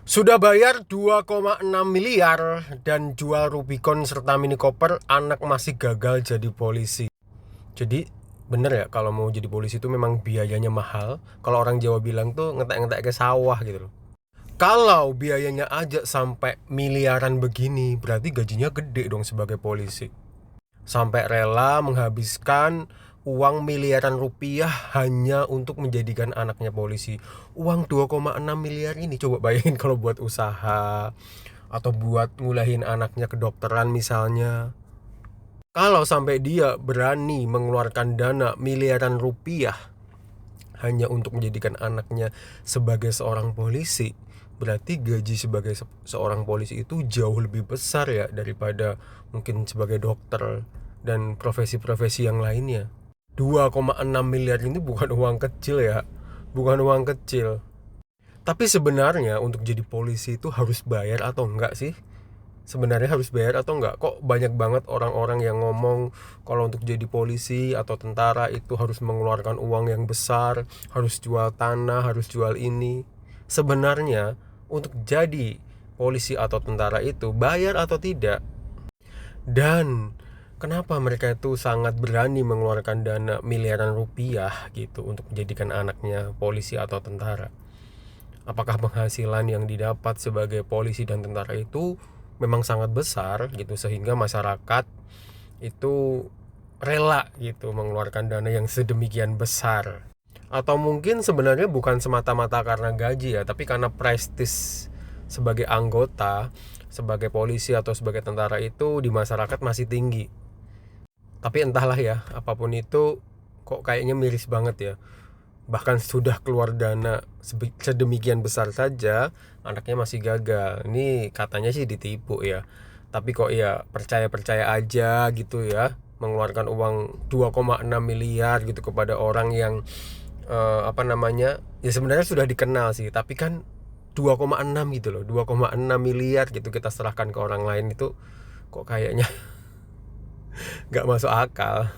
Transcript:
Sudah bayar 2,6 miliar dan jual Rubicon serta Mini Cooper, anak masih gagal jadi polisi. Jadi bener ya, kalau mau jadi polisi itu memang biayanya mahal. Kalau orang Jawa bilang tuh ngetek-ngetek ke sawah gitu loh. Kalau biayanya aja sampai miliaran begini, berarti gajinya gede dong sebagai polisi. Sampai rela menghabiskan uang miliaran rupiah hanya untuk menjadikan anaknya polisi. Uang 2,6 miliar ini coba bayangin kalau buat usaha atau buat ngulahin anaknya kedokteran misalnya. Kalau sampai dia berani mengeluarkan dana miliaran rupiah hanya untuk menjadikan anaknya sebagai seorang polisi, berarti gaji sebagai seorang polisi itu jauh lebih besar ya daripada mungkin sebagai dokter dan profesi-profesi yang lainnya. 2,6 miliar ini bukan uang kecil ya, bukan uang kecil. Tapi sebenarnya untuk jadi polisi itu harus bayar atau enggak sih? Sebenarnya harus bayar atau enggak? Kok banyak banget orang-orang yang ngomong kalau untuk jadi polisi atau tentara itu harus mengeluarkan uang yang besar, harus jual tanah, harus jual ini. Sebenarnya untuk jadi polisi atau tentara itu bayar atau tidak? Dan kenapa mereka itu sangat berani mengeluarkan dana miliaran rupiah gitu untuk menjadikan anaknya polisi atau tentara? Apakah penghasilan yang didapat sebagai polisi dan tentara itu memang sangat besar gitu sehingga masyarakat itu rela gitu mengeluarkan dana yang sedemikian besar? Atau mungkin sebenarnya bukan semata-mata karena gaji ya, tapi karena prestis sebagai anggota, sebagai polisi atau sebagai tentara itu di masyarakat masih tinggi. Tapi entahlah ya, apapun itu kok kayaknya miris banget ya. Bahkan sudah keluar dana sedemikian besar saja, anaknya masih gagal. Ini katanya sih ditipu ya. Tapi kok ya percaya-percaya aja gitu ya, mengeluarkan uang 2,6 miliar gitu kepada orang yang apa namanya? Ya sebenarnya sudah dikenal sih, tapi kan 2,6 gitu loh, 2,6 miliar gitu kita serahkan ke orang lain itu kok kayaknya nggak masuk akal.